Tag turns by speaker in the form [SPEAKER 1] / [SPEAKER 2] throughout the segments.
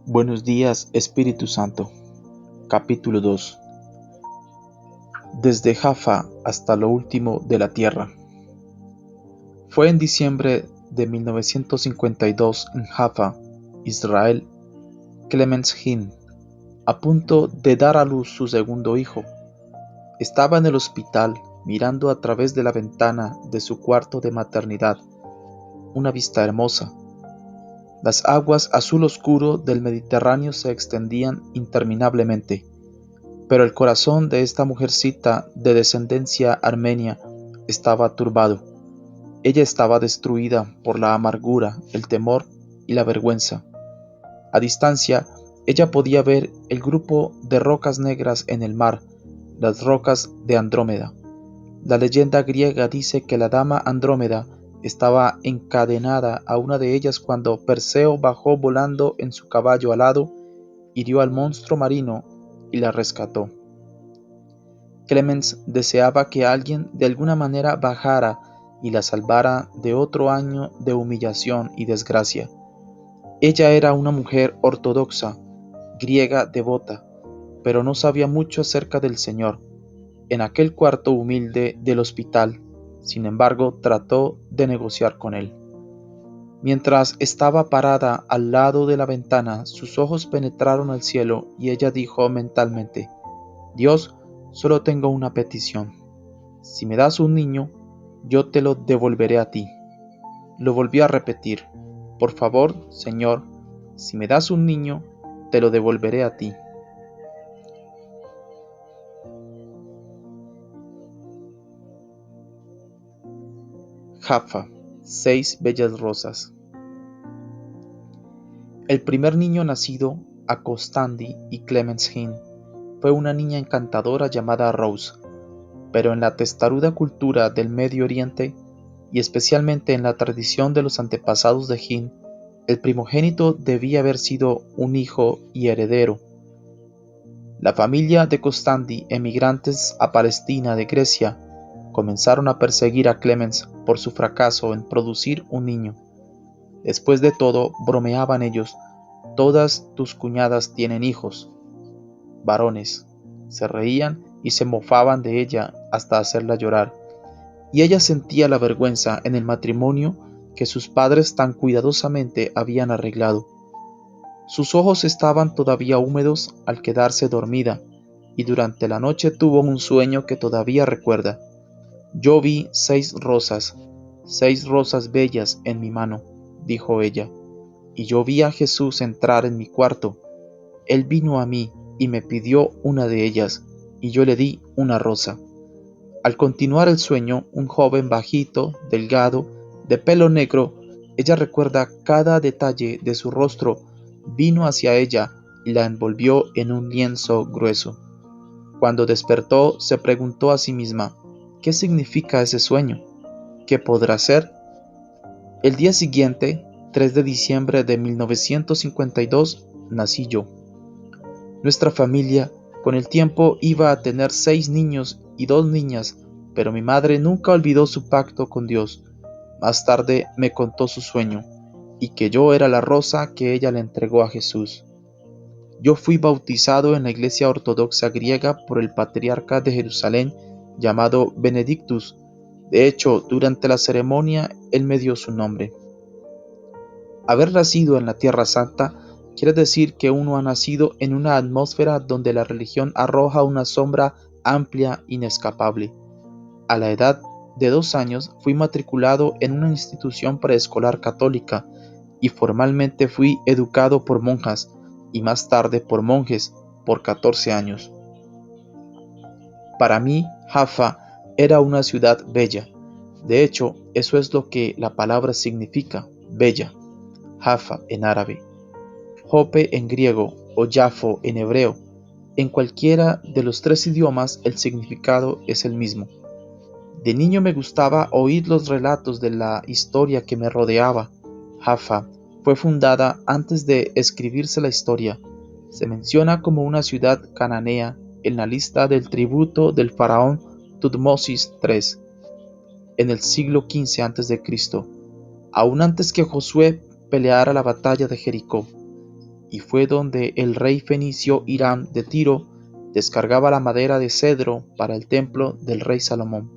[SPEAKER 1] Buenos días, Espíritu Santo. Capítulo 2. Desde Jaffa hasta lo último de la tierra. Fue en diciembre de 1952 en Jaffa, Israel, Clemens Hinn, a punto de dar a luz su segundo hijo. Estaba en el hospital mirando a través de la ventana de su cuarto de maternidad, una vista hermosa. Las aguas azul oscuro del Mediterráneo se extendían interminablemente, pero el corazón de esta mujercita de descendencia armenia estaba turbado. Ella estaba destruida por la amargura, el temor y la vergüenza. A distancia, ella podía ver el grupo de rocas negras en el mar, las rocas de Andrómeda. La leyenda griega dice que la dama Andrómeda estaba encadenada a una de ellas cuando Perseo bajó volando en su caballo alado, hirió al monstruo marino y la rescató. Clemens deseaba que alguien de alguna manera bajara y la salvara de otro año de humillación y desgracia. Ella era una mujer ortodoxa, griega devota, pero no sabía mucho acerca del Señor. En aquel cuarto humilde del hospital, sin embargo, trató de negociar con él. Mientras estaba parada al lado de la ventana, sus ojos penetraron al cielo y ella dijo mentalmente: Dios, solo tengo una petición. Si me das un niño, yo te lo devolveré a ti. Lo volvió a repetir: Por favor, Señor, si me das un niño, te lo devolveré a ti. Jaffa, 6 bellas rosas. El primer niño nacido a Costandi y Clemens Hinn fue una niña encantadora llamada Rose, pero en la testaruda cultura del Medio Oriente, y especialmente en la tradición de los antepasados de Hinn, el primogénito debía haber sido un hijo y heredero. La familia de Costandi, emigrantes a Palestina de Grecia, comenzaron a perseguir a Clemens por su fracaso en producir un niño. Después de todo, bromeaban ellos: todas tus cuñadas tienen hijos varones. Se reían y se mofaban de ella hasta hacerla llorar, y ella sentía la vergüenza en el matrimonio que sus padres tan cuidadosamente habían arreglado. Sus ojos estaban todavía húmedos al quedarse dormida, y durante la noche tuvo un sueño que todavía recuerda. Yo vi 6 rosas bellas en mi mano, dijo ella, y yo vi a Jesús entrar en mi cuarto. Él vino a mí y me pidió una de ellas, y yo le di una rosa. Al continuar el sueño, un joven bajito, delgado, de pelo negro, ella recuerda cada detalle de su rostro, vino hacia ella y la envolvió en un lienzo grueso. Cuando despertó, se preguntó a sí misma: ¿qué significa ese sueño? ¿Qué podrá ser? El día siguiente, 3 de diciembre de 1952, nací yo. Nuestra familia, con el tiempo, iba a tener 6 niños y 2 niñas, pero mi madre nunca olvidó su pacto con Dios. Más tarde me contó su sueño, y que yo era la rosa que ella le entregó a Jesús. Yo fui bautizado en la iglesia ortodoxa griega por el patriarca de Jerusalén llamado Benedictus. De hecho, durante la ceremonia él me dio su nombre. Haber nacido en la Tierra Santa quiere decir que uno ha nacido en una atmósfera donde la religión arroja una sombra amplia, inescapable. A la edad de 2 años fui matriculado en una institución preescolar católica y formalmente fui educado por monjas y más tarde por monjes por 14 años. Para mí, Jaffa era una ciudad bella. De hecho, eso es lo que la palabra significa, bella. Jaffa en árabe, Jope en griego o Jafo en hebreo. En cualquiera de los 3 idiomas el significado es el mismo. De niño me gustaba oír los relatos de la historia que me rodeaba. Jaffa fue fundada antes de escribirse la historia. Se menciona como una ciudad cananea en la lista del tributo del faraón Tutmosis III en el siglo XV a.C., aún antes que Josué peleara la batalla de Jericó, y fue donde el rey fenicio Hiram de Tiro descargaba la madera de cedro para el templo del rey Salomón.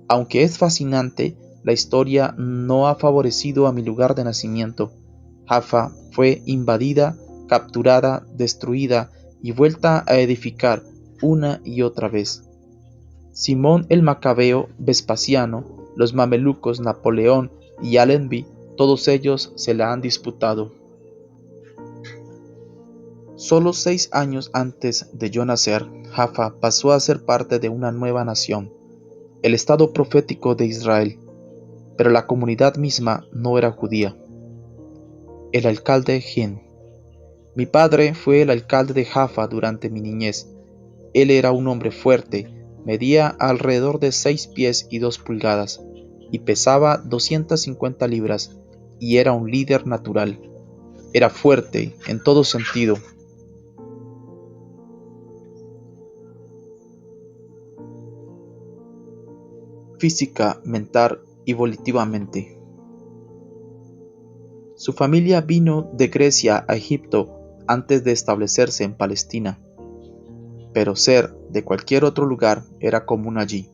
[SPEAKER 1] Aunque es fascinante, la historia no ha favorecido a mi lugar de nacimiento. Jaffa fue invadida, capturada, destruida y vuelta a edificar una y otra vez. Simón el Macabeo, Vespasiano, los mamelucos, Napoleón y Allenby, todos ellos se la han disputado. Solo 6 años antes de yo nacer, Jaffa pasó a ser parte de una nueva nación, el Estado profético de Israel, pero la comunidad misma no era judía. El alcalde Hin. Mi padre fue el alcalde de Jaffa durante mi niñez. Él era un hombre fuerte, medía alrededor de 6 pies y 2 pulgadas, y pesaba 250 libras, y era un líder natural. Era fuerte en todo sentido. Física, mental y volitivamente. Su familia vino de Grecia a Egipto antes de establecerse en Palestina, pero ser de cualquier otro lugar era común allí.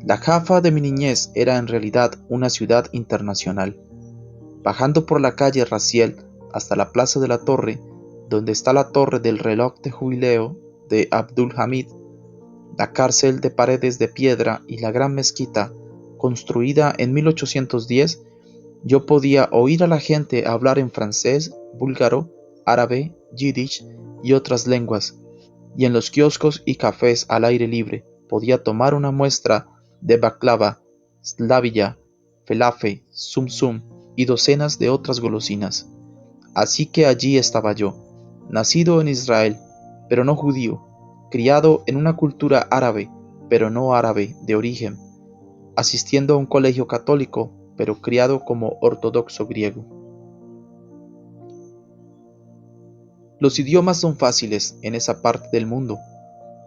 [SPEAKER 1] La Jaffa de mi niñez era en realidad una ciudad internacional. Bajando por la calle Raziel hasta la Plaza de la Torre, donde está la torre del reloj de jubileo de Abdul Hamid, la cárcel de paredes de piedra y la gran mezquita, construida en 1810, yo podía oír a la gente hablar en francés, búlgaro, árabe, yiddish y otras lenguas, y en los kioscos y cafés al aire libre podía tomar una muestra de baklava, slavilla, falafel, sum y docenas de otras golosinas. Así que allí estaba yo, nacido en Israel, pero no judío, criado en una cultura árabe, pero no árabe de origen, asistiendo a un colegio católico, pero criado como ortodoxo griego. Los idiomas son fáciles en esa parte del mundo.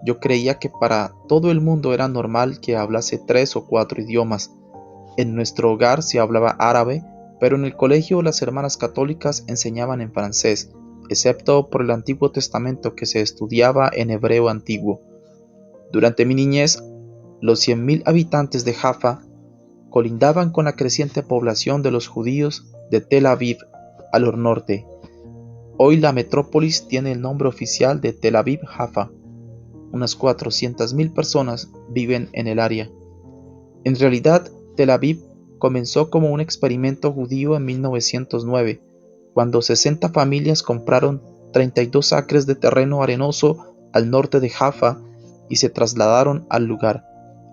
[SPEAKER 1] Yo creía que para todo el mundo era normal que hablase 3 o 4 idiomas. En nuestro hogar se hablaba árabe, pero en el colegio las hermanas católicas enseñaban en francés, excepto por el Antiguo Testamento que se estudiaba en hebreo antiguo. Durante mi niñez, los 100.000 habitantes de Jaffa colindaban con la creciente población de los judíos de Tel Aviv al norte. Hoy la metrópolis tiene el nombre oficial de Tel Aviv Jaffa. Unas 400.000 personas viven en el área. En realidad, Tel Aviv comenzó como un experimento judío en 1909, cuando 60 familias compraron 32 acres de terreno arenoso al norte de Jaffa y se trasladaron al lugar.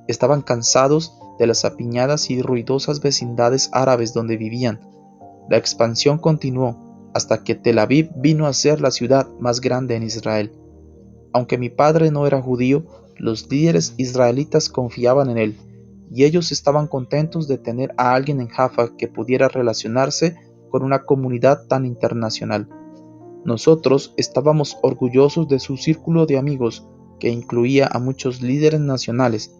[SPEAKER 1] Estaban cansados de las apiñadas y ruidosas vecindades árabes donde vivían. La expansión continuó hasta que Tel Aviv vino a ser la ciudad más grande en Israel. Aunque mi padre no era judío, los líderes israelitas confiaban en él, y ellos estaban contentos de tener a alguien en Jaffa que pudiera relacionarse con una comunidad tan internacional. Nosotros estábamos orgullosos de su círculo de amigos, que incluía a muchos líderes nacionales.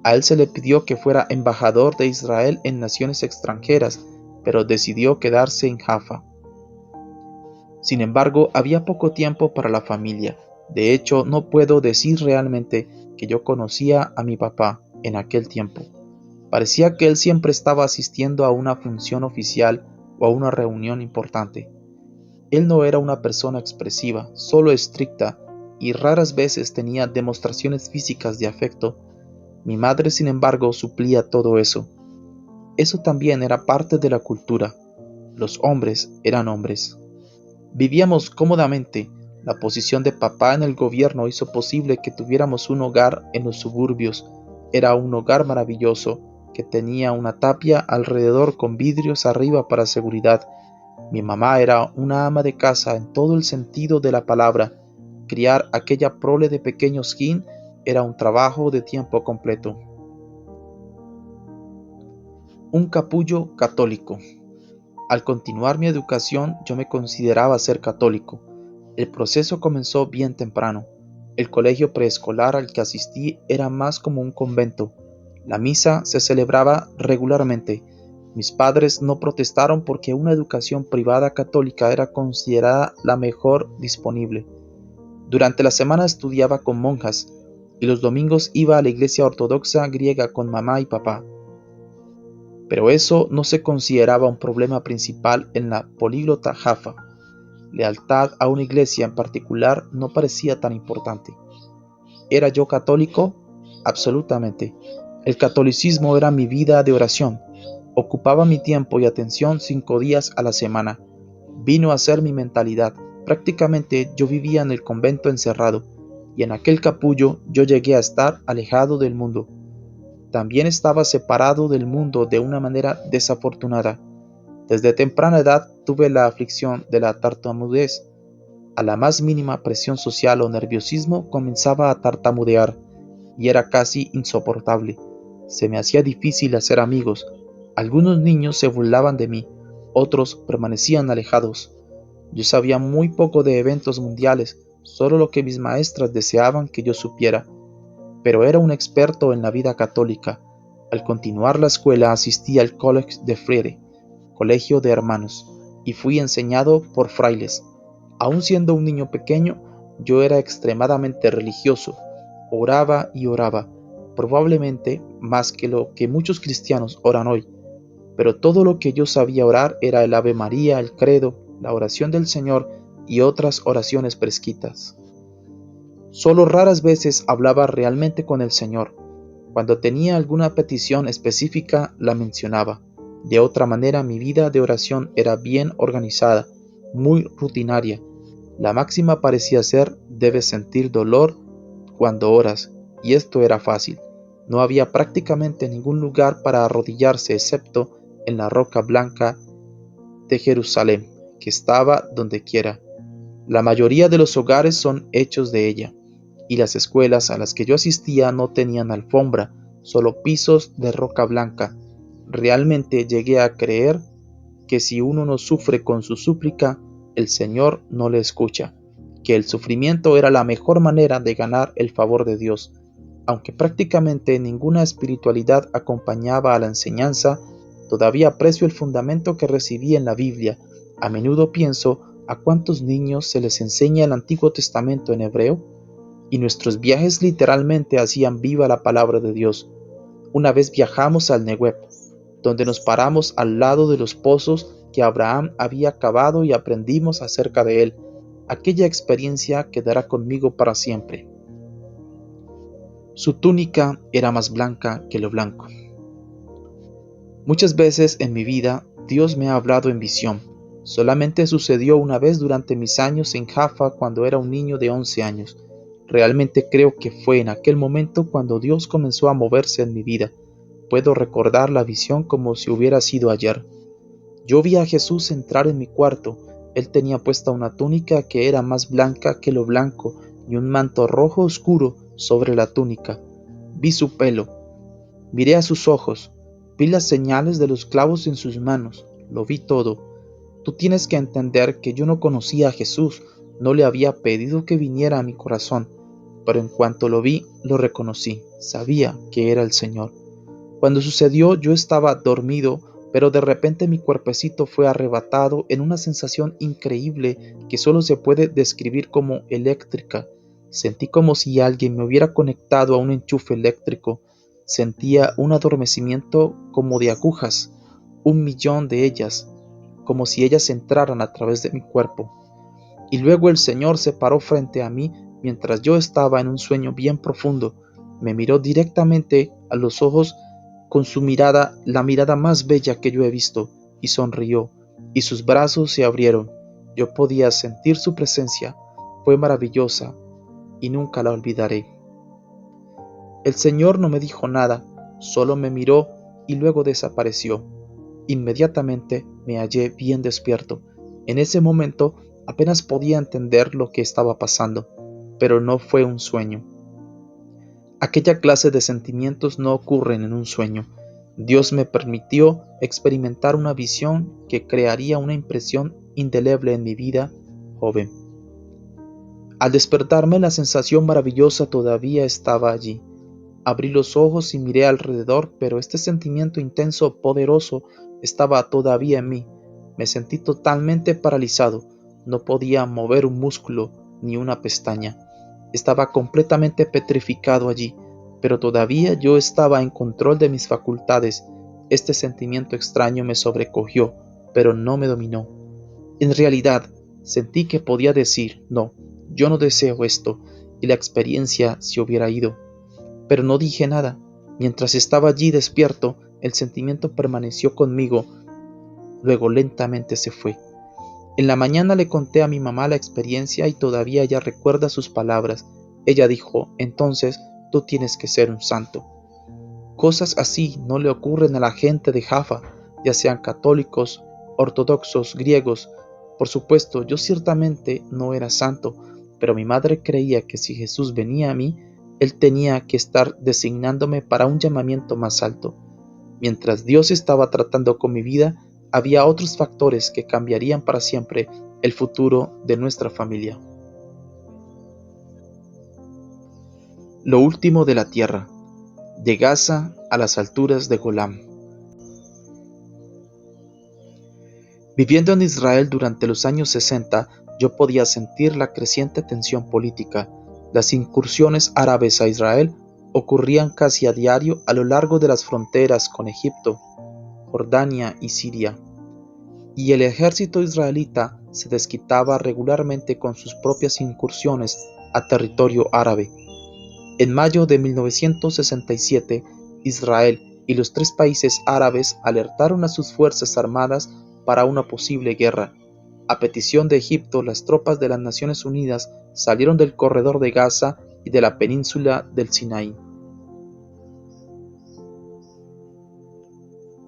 [SPEAKER 1] A él se le pidió que fuera embajador de Israel en naciones extranjeras, pero decidió quedarse en Jaffa. Sin embargo, había poco tiempo para la familia. De hecho, no puedo decir realmente que yo conocía a mi papá en aquel tiempo. Parecía que él siempre estaba asistiendo a una función oficial o a una reunión importante. Él no era una persona expresiva, solo estricta, y raras veces tenía demostraciones físicas de afecto. Mi madre, sin embargo, suplía todo eso. Eso también era parte de la cultura. Los hombres eran hombres. Vivíamos cómodamente. La posición de papá en el gobierno hizo posible que tuviéramos un hogar en los suburbios. Era un hogar maravilloso, que tenía una tapia alrededor con vidrios arriba para seguridad. Mi mamá era una ama de casa en todo el sentido de la palabra. Criar aquella prole de pequeños Jin era un trabajo de tiempo completo. Un capullo católico. Al continuar mi educación, yo me consideraba ser católico. El proceso comenzó bien temprano. El colegio preescolar al que asistí era más como un convento. La misa se celebraba regularmente, Mis padres no protestaron porque una educación privada católica era considerada la mejor disponible. Durante la semana estudiaba con monjas y los domingos iba a la iglesia ortodoxa griega con mamá y papá. Pero eso no se consideraba un problema principal en la políglota Jaffa. Lealtad a una iglesia en particular no parecía tan importante. ¿Era yo católico? Absolutamente. El catolicismo era mi vida de oración. Ocupaba mi tiempo y atención 5 días a la semana. Vino a ser mi mentalidad. Prácticamente yo vivía en el convento encerrado, y en aquel capullo yo llegué a estar alejado del mundo. También estaba separado del mundo de una manera desafortunada. Desde temprana edad tuve la aflicción de la tartamudez. A la más mínima presión social o nerviosismo comenzaba a tartamudear, y era casi insoportable. Se me hacía difícil hacer amigos. Algunos niños se burlaban de mí, otros permanecían alejados. Yo sabía muy poco de eventos mundiales, solo lo que mis maestras deseaban que yo supiera, pero era un experto en la vida católica. Al continuar la escuela asistí al College de Friere, colegio de hermanos, y fui enseñado por frailes. Aun siendo un niño pequeño, yo era extremadamente religioso. Oraba y oraba, probablemente más que lo que muchos cristianos oran hoy, pero todo lo que yo sabía orar era el Ave María, el Credo, la oración del Señor y otras oraciones prescritas. Solo raras veces hablaba realmente con el Señor. Cuando tenía alguna petición específica, la mencionaba. De otra manera, mi vida de oración era bien organizada, muy rutinaria. La máxima parecía ser: debes sentir dolor cuando oras, y esto era fácil. No había prácticamente ningún lugar para arrodillarse excepto en la roca blanca de Jerusalén, que estaba donde quiera. La mayoría de los hogares son hechos de ella, y las escuelas a las que yo asistía no tenían alfombra, solo pisos de roca blanca. Realmente llegué a creer que si uno no sufre con su súplica, el Señor no le escucha, que el sufrimiento era la mejor manera de ganar el favor de Dios. Aunque prácticamente ninguna espiritualidad acompañaba a la enseñanza, todavía aprecio el fundamento que recibí en la Biblia. A menudo pienso a cuántos niños se les enseña el Antiguo Testamento en hebreo, y nuestros viajes literalmente hacían viva la palabra de Dios. Una vez viajamos al Negev, donde nos paramos al lado de los pozos que Abraham había cavado y aprendimos acerca de él. Aquella experiencia quedará conmigo para siempre. Su túnica era más blanca que lo blanco. Muchas veces en mi vida Dios me ha hablado en visión. Solamente sucedió una vez durante mis años en Jaffa cuando era un niño de 11 años. Realmente creo que fue en aquel momento cuando Dios comenzó a moverse en mi vida. Puedo recordar la visión como si hubiera sido ayer. Yo vi a Jesús entrar en mi cuarto. Él tenía puesta una túnica que era más blanca que lo blanco y un manto rojo oscuro sobre la túnica. Vi su pelo, miré a sus ojos, vi las señales de los clavos en sus manos, lo vi todo. Tú tienes que entender que yo no conocía a Jesús, no le había pedido que viniera a mi corazón, pero en cuanto lo vi, lo reconocí, sabía que era el Señor. Cuando sucedió, yo estaba dormido, pero de repente mi cuerpecito fue arrebatado en una sensación increíble que solo se puede describir como eléctrica. Sentí como si alguien me hubiera conectado a un enchufe eléctrico. Sentía un adormecimiento como de agujas, 1.000.000 de ellas, como si ellas entraran a través de mi cuerpo. Y luego el Señor se paró frente a mí mientras yo estaba en un sueño bien profundo. Me miró directamente a los ojos con su mirada, la mirada más bella que yo he visto, y sonrió, y sus brazos se abrieron. Yo podía sentir su presencia. Fue maravillosa, y nunca la olvidaré. El Señor no me dijo nada, solo me miró y luego desapareció. Inmediatamente me hallé bien despierto. En ese momento apenas podía entender lo que estaba pasando, pero no fue un sueño. Aquella clase de sentimientos no ocurren en un sueño. Dios me permitió experimentar una visión que crearía una impresión indeleble en mi vida joven. Al despertarme, la sensación maravillosa todavía estaba allí. Abrí los ojos y miré alrededor, pero este sentimiento intenso, poderoso, estaba todavía en mí. Me sentí totalmente paralizado. No podía mover un músculo ni una pestaña. Estaba completamente petrificado allí, pero todavía yo estaba en control de mis facultades. Este sentimiento extraño me sobrecogió, pero no me dominó. En realidad, sentí que podía decir, no, yo no deseo esto, y la experiencia se hubiera ido. Pero no dije nada. Mientras estaba allí despierto, el sentimiento permaneció conmigo, luego lentamente se fue. En la mañana le conté a mi mamá la experiencia y todavía ella recuerda sus palabras. Ella dijo, entonces tú tienes que ser un santo. Cosas así no le ocurren a la gente de Jaffa, ya sean católicos, ortodoxos, griegos. Por supuesto, yo ciertamente no era santo, pero mi madre creía que si Jesús venía a mí, él tenía que estar designándome para un llamamiento más alto. Mientras Dios estaba tratando con mi vida, había otros factores que cambiarían para siempre el futuro de nuestra familia. Lo último de la tierra, de Gaza a las alturas de Golán. Viviendo en Israel durante los años 60, yo podía sentir la creciente tensión política. Las incursiones árabes a Israel ocurrían casi a diario a lo largo de las fronteras con Egipto, Jordania y Siria, y el ejército israelita se desquitaba regularmente con sus propias incursiones a territorio árabe. En mayo de 1967, Israel y los tres países árabes alertaron a sus fuerzas armadas para una posible guerra. A petición de Egipto, las tropas de las Naciones Unidas salieron del corredor de Gaza y de la península del Sinaí.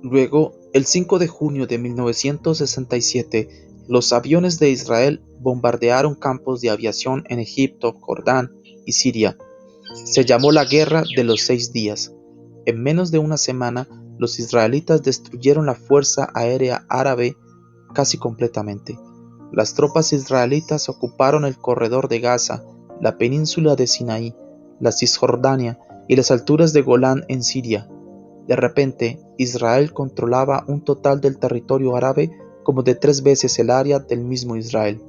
[SPEAKER 1] Luego, el 5 de junio de 1967, los aviones de Israel bombardearon campos de aviación en Egipto, Jordán y Siria. Se llamó la Guerra de los 6 días. En menos de una semana, los israelitas destruyeron la fuerza aérea árabe casi completamente. Las tropas israelitas ocuparon el corredor de Gaza, la península de Sinaí, la Cisjordania y las alturas de Golán en Siria. De repente, Israel controlaba un total del territorio árabe como de 3 veces el área del mismo Israel.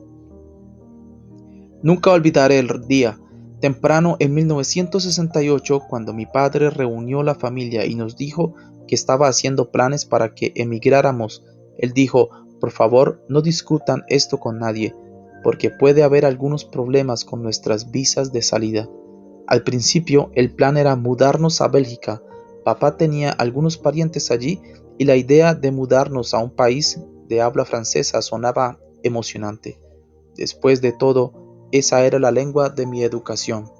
[SPEAKER 1] Nunca olvidaré el día, temprano en 1968, cuando mi padre reunió la familia y nos dijo que estaba haciendo planes para que emigráramos. Él dijo, por favor, no discutan esto con nadie, porque puede haber algunos problemas con nuestras visas de salida. Al principio, el plan era mudarnos a Bélgica. Papá tenía algunos parientes allí y la idea de mudarnos a un país de habla francesa sonaba emocionante. Después de todo, esa era la lengua de mi educación.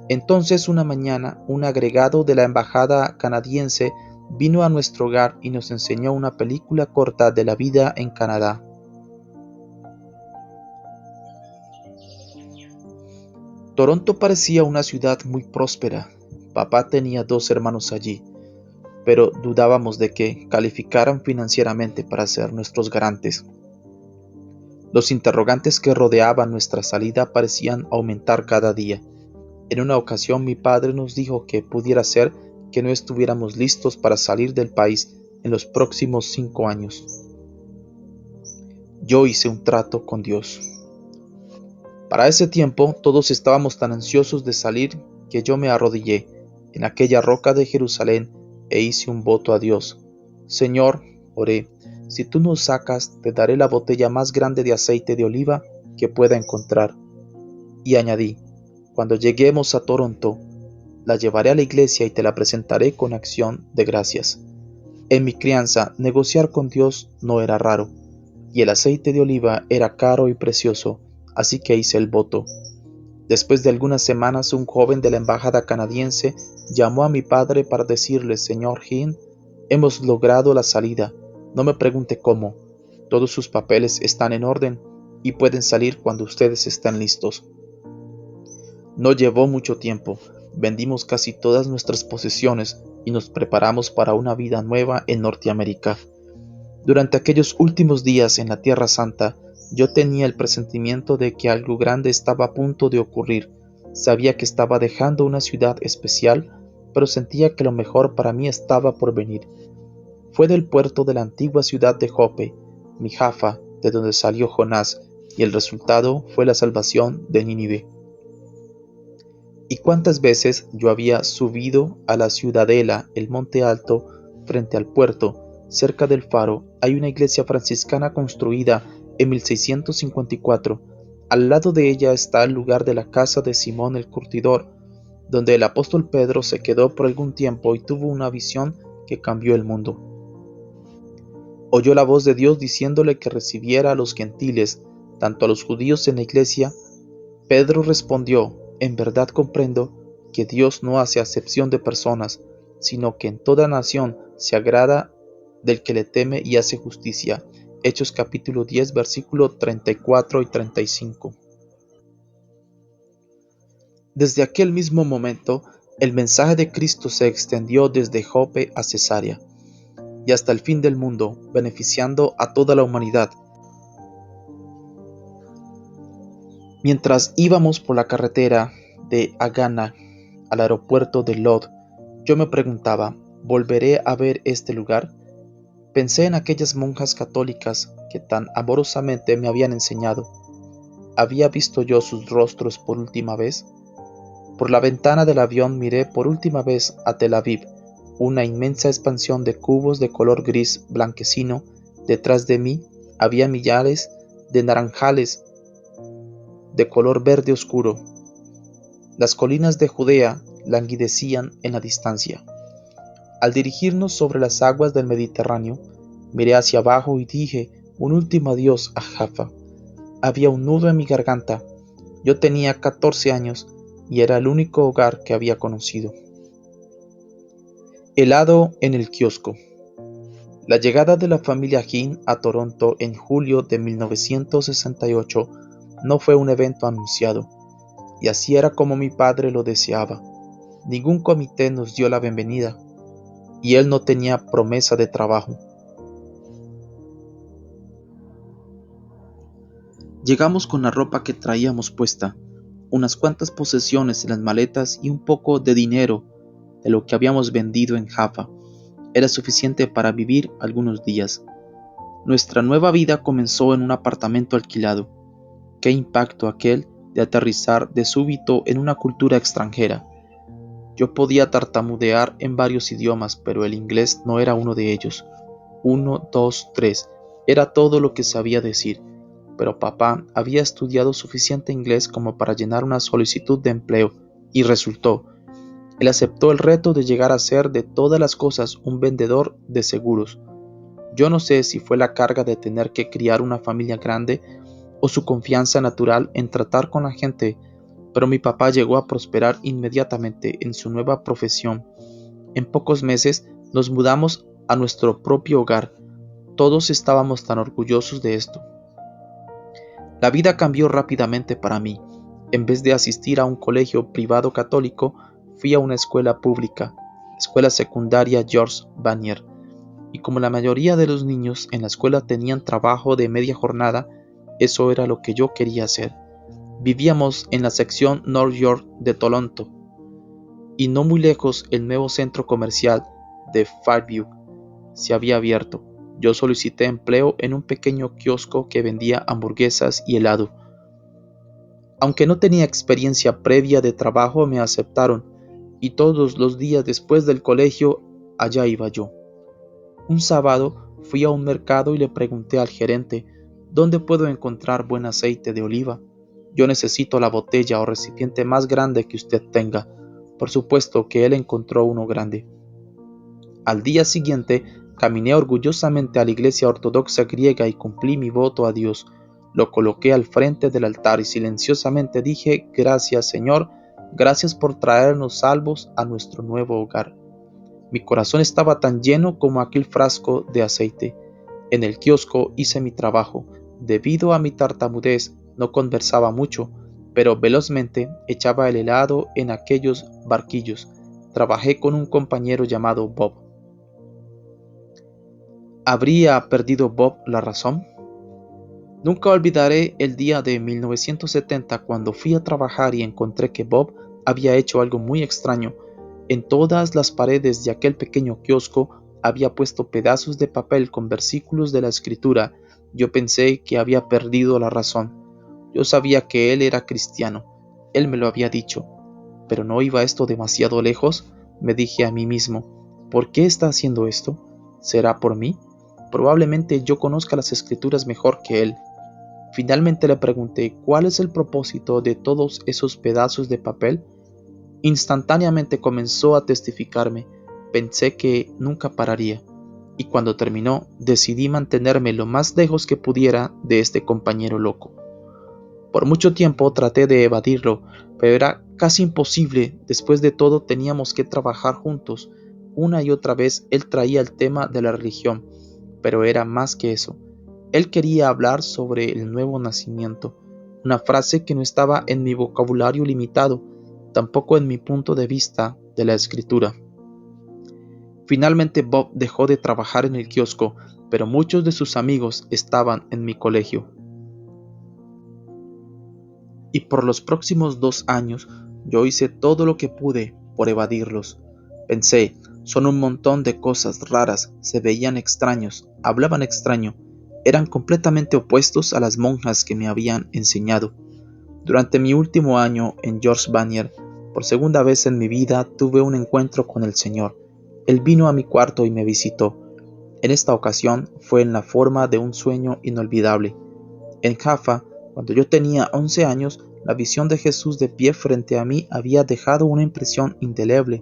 [SPEAKER 1] Entonces una mañana, un agregado de la embajada canadiense vino a nuestro hogar y nos enseñó una película corta de la vida en Canadá. Toronto parecía una ciudad muy próspera. Papá tenía 2 hermanos allí, pero dudábamos de que calificaran financieramente para ser nuestros garantes. Los interrogantes que rodeaban nuestra salida parecían aumentar cada día. En una ocasión mi padre nos dijo que pudiera ser que no estuviéramos listos para salir del país en los próximos 5 años. Yo hice un trato con Dios. Para ese tiempo todos estábamos tan ansiosos de salir que yo me arrodillé en aquella roca de Jerusalén e hice un voto a Dios. Señor, oré, si tú nos sacas, te daré la botella más grande de aceite de oliva que pueda encontrar. Y añadí, cuando lleguemos a Toronto, la llevaré a la iglesia y te la presentaré con acción de gracias. En mi crianza, negociar con Dios no era raro, y el aceite de oliva era caro y precioso, así que hice el voto. Después de algunas semanas, un joven de la embajada canadiense llamó a mi padre para decirle, Señor Hinn, hemos logrado la salida. No me pregunte cómo. Todos sus papeles están en orden y pueden salir cuando ustedes estén listos. No llevó mucho tiempo. Vendimos casi todas nuestras posesiones y nos preparamos para una vida nueva en Norteamérica. Durante aquellos últimos días en la Tierra Santa, yo tenía el presentimiento de que algo grande estaba a punto de ocurrir. Sabía que estaba dejando una ciudad especial, pero sentía que lo mejor para mí estaba por venir. fue del puerto de la antigua ciudad de Jope, mi Jaffa, de donde salió Jonás, y el resultado fue la salvación de Nínive. Y cuántas veces yo había subido a la ciudadela, el monte alto, frente al puerto, cerca del faro, hay una iglesia franciscana construida en 1654. Al lado de ella está el lugar de la casa de Simón el Curtidor, donde el apóstol Pedro se quedó por algún tiempo y tuvo una visión que cambió el mundo. Oyó la voz de Dios diciéndole que recibiera a los gentiles, tanto a los judíos en la iglesia. Pedro respondió: en verdad comprendo que Dios no hace acepción de personas, sino que en toda nación se agrada del que le teme y hace justicia. Hechos capítulo 10, versículos 34 y 35. Desde aquel mismo momento, el mensaje de Cristo se extendió desde Jope a Cesarea y hasta el fin del mundo, beneficiando a toda la humanidad. Mientras íbamos por la carretera de Agana al aeropuerto de Lod, yo me preguntaba: ¿volveré a ver este lugar? Pensé en aquellas monjas católicas que tan amorosamente me habían enseñado. ¿Había visto yo sus rostros por última vez? Por la ventana del avión miré por última vez a Tel Aviv, una inmensa expansión de cubos de color gris blanquecino. Detrás de mí había millares de naranjales de color verde oscuro. Las colinas de Judea languidecían en la distancia. Al dirigirnos sobre las aguas del Mediterráneo, miré hacia abajo y dije un último adiós a Jaffa. Había un nudo en mi garganta. Yo tenía 14 años y era el único hogar que había conocido. Helado en el kiosco. La llegada de la familia Hin a Toronto en julio de 1968 no fue un evento anunciado, y así era como mi padre lo deseaba. Ningún comité nos dio la bienvenida, y él no tenía promesa de trabajo. Llegamos con la ropa que traíamos puesta, unas cuantas posesiones en las maletas y un poco de dinero de lo que habíamos vendido en Jaffa. Era suficiente para vivir algunos días. Nuestra nueva vida comenzó en un apartamento alquilado. Qué impacto aquel de aterrizar de súbito en una cultura extranjera. Yo podía tartamudear en varios idiomas, pero el inglés no era uno de ellos. 1, 2, 3 era todo lo que sabía decir, pero papá había estudiado suficiente inglés como para llenar una solicitud de empleo, y resultó. Él aceptó el reto de llegar a ser de todas las cosas un vendedor de seguros. Yo no sé si fue la carga de tener que criar una familia grande o su confianza natural en tratar con la gente, pero mi papá llegó a prosperar inmediatamente en su nueva profesión. En pocos meses nos mudamos a nuestro propio hogar. Todos estábamos tan orgullosos de esto. La vida cambió rápidamente para mí. En vez de asistir a un colegio privado católico, fui a una escuela pública, escuela secundaria George Vanier, y como la mayoría de los niños en la escuela tenían trabajo de media jornada, eso era lo que yo quería hacer. Vivíamos en la sección North York de Toronto, y no muy lejos el nuevo centro comercial de Fairview se había abierto. Yo solicité empleo en un pequeño kiosco que vendía hamburguesas y helado. Aunque no tenía experiencia previa de trabajo, me aceptaron, y todos los días después del colegio allá iba yo. Un sábado fui a un mercado y le pregunté al gerente: ¿dónde puedo encontrar buen aceite de oliva? Yo necesito la botella o recipiente más grande que usted tenga. Por supuesto que él encontró uno grande. Al día siguiente caminé orgullosamente a la iglesia ortodoxa griega y cumplí mi voto a Dios. Lo coloqué al frente del altar y silenciosamente dije: gracias, Señor, gracias por traernos salvos a nuestro nuevo hogar. Mi corazón estaba tan lleno como aquel frasco de aceite. En el kiosco hice mi trabajo. Debido a mi tartamudez no conversaba mucho, pero velozmente echaba el helado en aquellos barquillos. Trabajé con un compañero llamado Bob. ¿Habría perdido Bob la razón? Nunca olvidaré el día de 1970 cuando fui a trabajar y encontré que Bob había hecho algo muy extraño. En todas las paredes de aquel pequeño kiosco había puesto pedazos de papel con versículos de la Escritura. Yo pensé que había perdido la razón. Yo sabía que él era cristiano. Él me lo había dicho. ¿Pero no iba esto demasiado lejos? Me dije a mí mismo. ¿Por qué está haciendo esto? ¿Será por mí? Probablemente yo conozca las Escrituras mejor que él. Finalmente le pregunté cuál es el propósito de todos esos pedazos de papel. Instantáneamente comenzó a testificarme. Pensé que nunca pararía, y cuando terminó decidí mantenerme lo más lejos que pudiera de este compañero loco. Por mucho tiempo traté de evadirlo, pero era casi imposible. Después de todo teníamos que trabajar juntos. Una y otra vez él traía el tema de la religión, pero era más que eso. Él quería hablar sobre el nuevo nacimiento, una frase que no estaba en mi vocabulario limitado, tampoco en mi punto de vista de la escritura. Finalmente Bob dejó de trabajar en el kiosco, pero muchos de sus amigos estaban en mi colegio. Y por los próximos 2 años yo hice todo lo que pude por evadirlos. Pensé, son un montón de cosas raras, se veían extraños, hablaban extraño, eran completamente opuestos a las monjas que me habían enseñado. Durante mi último año en George Vanier, por segunda vez en mi vida tuve un encuentro con el Señor. Él vino a mi cuarto y me visitó. En esta ocasión fue en la forma de un sueño inolvidable. En Jaffa, cuando yo tenía 11 años, la visión de Jesús de pie frente a mí había dejado una impresión indeleble,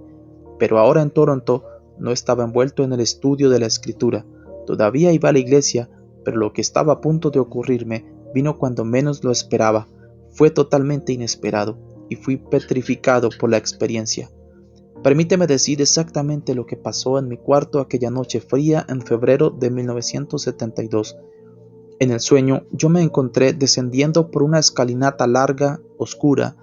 [SPEAKER 1] pero ahora en Toronto no estaba envuelto en el estudio de la Escritura. Todavía iba a la iglesia, pero lo que estaba a punto de ocurrirme vino cuando menos lo esperaba. Fue totalmente inesperado y fui petrificado por la experiencia. Permíteme decir exactamente lo que pasó en mi cuarto aquella noche fría en febrero de 1972. En el sueño yo me encontré descendiendo por una escalinata larga, oscura.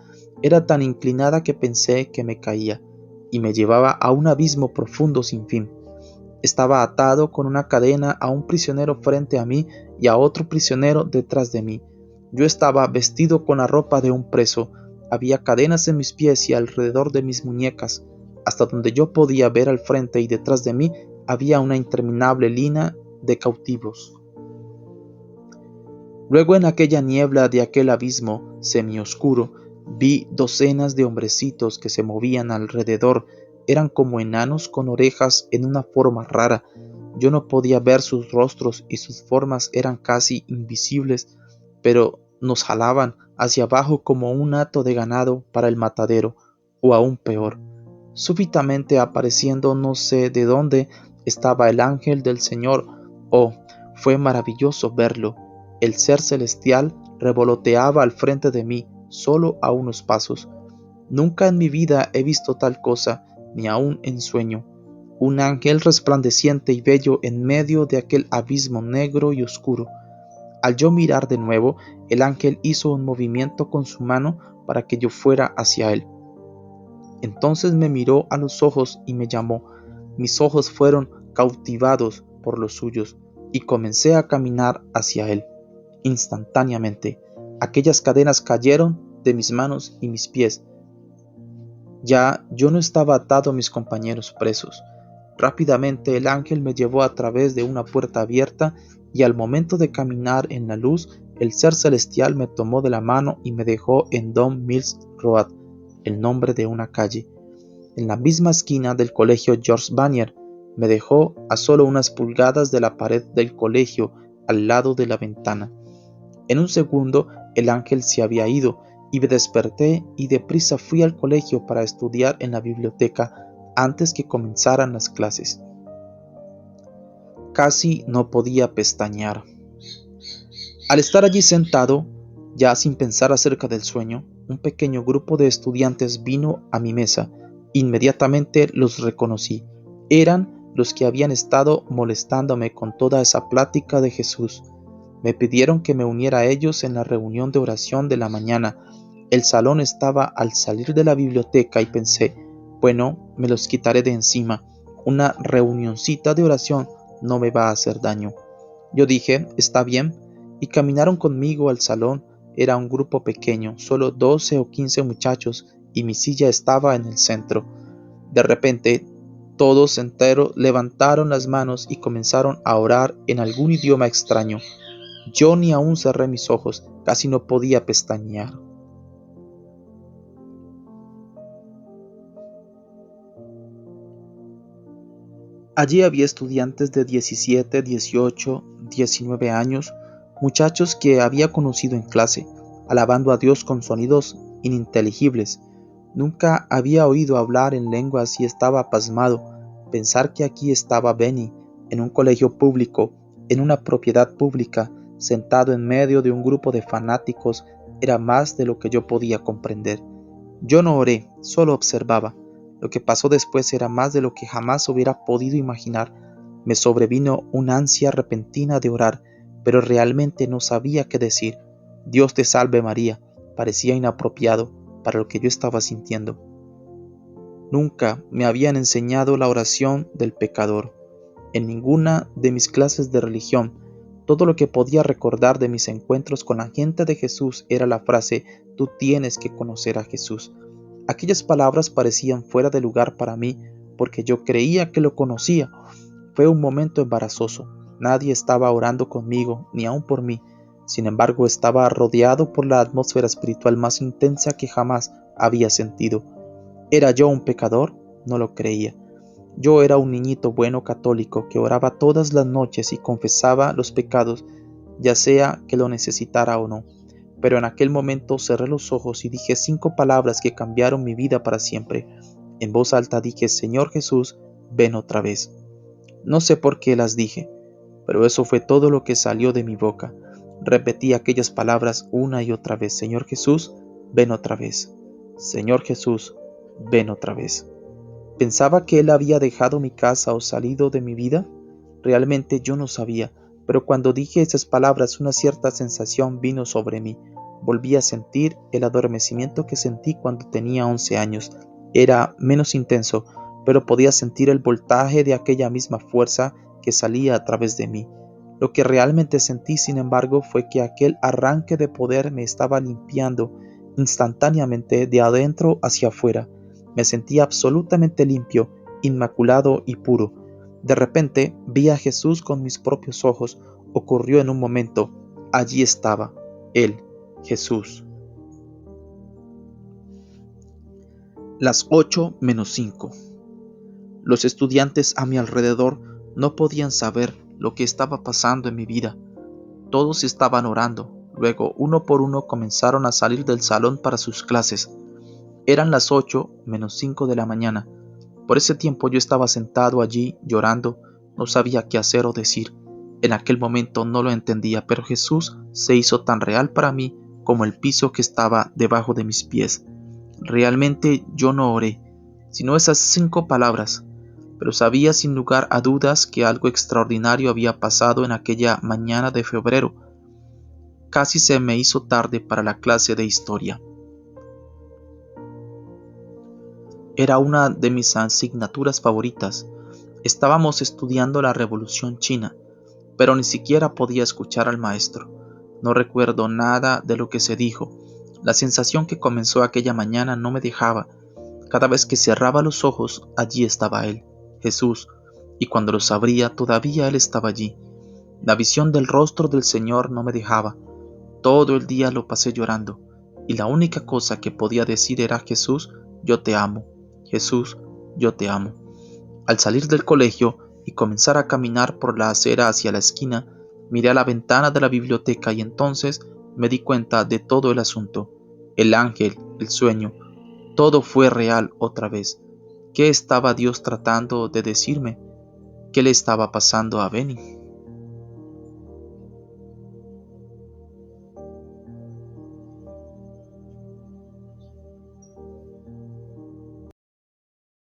[SPEAKER 1] Era tan inclinada que pensé que me caía, y me llevaba a un abismo profundo sin fin. Estaba atado con una cadena a un prisionero frente a mí y a otro prisionero detrás de mí. Yo estaba vestido con la ropa de un preso. Había cadenas en mis pies y alrededor de mis muñecas. Hasta donde yo podía ver al frente y detrás de mí había una interminable línea de cautivos. Luego en aquella niebla de aquel abismo semioscuro vi docenas de hombrecitos que se movían alrededor. Eran como enanos con orejas en una forma rara. Yo no podía ver sus rostros y sus formas eran casi invisibles, pero nos jalaban hacia abajo como un hato de ganado para el matadero, o aún peor. Súbitamente apareciendo no sé de dónde estaba el ángel del Señor. Oh, fue maravilloso verlo. El ser celestial revoloteaba al frente de mí, solo a unos pasos. Nunca en mi vida he visto tal cosa, ni aun en sueño. Un ángel resplandeciente y bello en medio de aquel abismo negro y oscuro. Al yo mirar de nuevo, el ángel hizo un movimiento con su mano para que yo fuera hacia él. Entonces me miró a los ojos y me llamó. Mis ojos fueron cautivados por los suyos y comencé a caminar hacia él. Instantáneamente, aquellas cadenas cayeron de mis manos y mis pies. Ya yo no estaba atado a mis compañeros presos. Rápidamente el ángel me llevó a través de una puerta abierta y al momento de caminar en la luz, el ser celestial me tomó de la mano y me dejó en Don Mills Road, el nombre de una calle. En la misma esquina del colegio George Vanier, me dejó a solo unas pulgadas de la pared del colegio, al lado de la ventana. En un segundo el ángel se había ido y me desperté y deprisa fui al colegio para estudiar en la biblioteca antes que comenzaran las clases. Casi no podía pestañear. Al estar allí sentado, ya sin pensar acerca del sueño, un pequeño grupo de estudiantes vino a mi mesa. Inmediatamente los reconocí. Eran los que habían estado molestándome con toda esa plática de Jesús. Me pidieron que me uniera a ellos en la reunión de oración de la mañana. El salón estaba al salir de la biblioteca y pensé, bueno, me los quitaré de encima. Una reunioncita de oración no me va a hacer daño. Yo dije, está bien, y caminaron conmigo al salón. Era un grupo pequeño, solo 12 o 15 muchachos, y mi silla estaba en el centro. De repente, Todos enteros levantaron las manos y comenzaron a orar en algún idioma extraño. Yo ni aún cerré mis ojos, casi no podía pestañear. Allí había estudiantes de 17, 18, 19 años, muchachos que había conocido en clase, alabando a Dios con sonidos ininteligibles. Nunca había oído hablar en lenguas y estaba pasmado. Pensar que aquí estaba Benny, en un colegio público, en una propiedad pública, sentado en medio de un grupo de fanáticos, era más de lo que yo podía comprender. Yo no oré, solo observaba. Lo que pasó después era más de lo que jamás hubiera podido imaginar. Me sobrevino una ansia repentina de orar, pero realmente no sabía qué decir. Dios te salve María, parecía inapropiado para lo que yo estaba sintiendo. Nunca me habían enseñado la oración del pecador. En ninguna de mis clases de religión, todo lo que podía recordar de mis encuentros con la gente de Jesús era la frase: tú tienes que conocer a Jesús. Aquellas palabras parecían fuera de lugar para mí porque yo creía que lo conocía. Fue un momento embarazoso. Nadie estaba orando conmigo, ni aun por mí. Sin embargo, estaba rodeado por la atmósfera espiritual más intensa que jamás había sentido. ¿Era yo un pecador? No lo creía. Yo era un niñito bueno católico que oraba todas las noches y confesaba los pecados, ya sea que lo necesitara o no. Pero en aquel momento cerré los ojos y dije 5 palabras que cambiaron mi vida para siempre. En voz alta dije: Señor Jesús, ven otra vez. No sé por qué las dije, pero eso fue todo lo que salió de mi boca. Repetí aquellas palabras una y otra vez: Señor Jesús, ven otra vez. Señor Jesús, ven otra vez. ¿Pensaba que Él había dejado mi casa o salido de mi vida? Realmente yo no sabía, pero cuando dije esas palabras una cierta sensación vino sobre mí. Volví a sentir el adormecimiento que sentí cuando tenía 11 años. Era menos intenso, pero podía sentir el voltaje de aquella misma fuerza que salía a través de mí. Lo que realmente sentí, sin embargo, fue que aquel arranque de poder me estaba limpiando instantáneamente de adentro hacia afuera. Me sentía absolutamente limpio, inmaculado y puro. De repente vi a Jesús con mis propios ojos. Ocurrió en un momento. Allí estaba, Él, Jesús. Las 8 menos 5. Los estudiantes a mi alrededor no podían saber lo que estaba pasando en mi vida. Todos estaban orando. Luego, uno por uno, comenzaron a salir del salón para sus clases. Eran las 8 menos 5 de la mañana. Por ese tiempo yo estaba sentado allí llorando, no sabía qué hacer o decir. En aquel momento no lo entendía, pero Jesús se hizo tan real para mí como el piso que estaba debajo de mis pies. Realmente yo no oré, sino esas 5 palabras, pero sabía sin lugar a dudas que algo extraordinario había pasado en aquella mañana de febrero. Casi se me hizo tarde para la clase de historia. Era una de mis asignaturas favoritas. Estábamos estudiando la Revolución China, pero ni siquiera podía escuchar al maestro. No recuerdo nada de lo que se dijo. La sensación que comenzó aquella mañana no me dejaba. Cada vez que cerraba los ojos, allí estaba Él, Jesús, y cuando los abría, todavía Él estaba allí. La visión del rostro del Señor no me dejaba. Todo el día lo pasé llorando, y la única cosa que podía decir era: Jesús, yo te amo. Jesús, yo te amo. Al salir del colegio y comenzar a caminar por la acera hacia la esquina, miré a la ventana de la biblioteca y entonces me di cuenta de todo el asunto. El ángel, el sueño, todo fue real otra vez. ¿Qué estaba Dios tratando de decirme? ¿Qué le estaba pasando a Benny?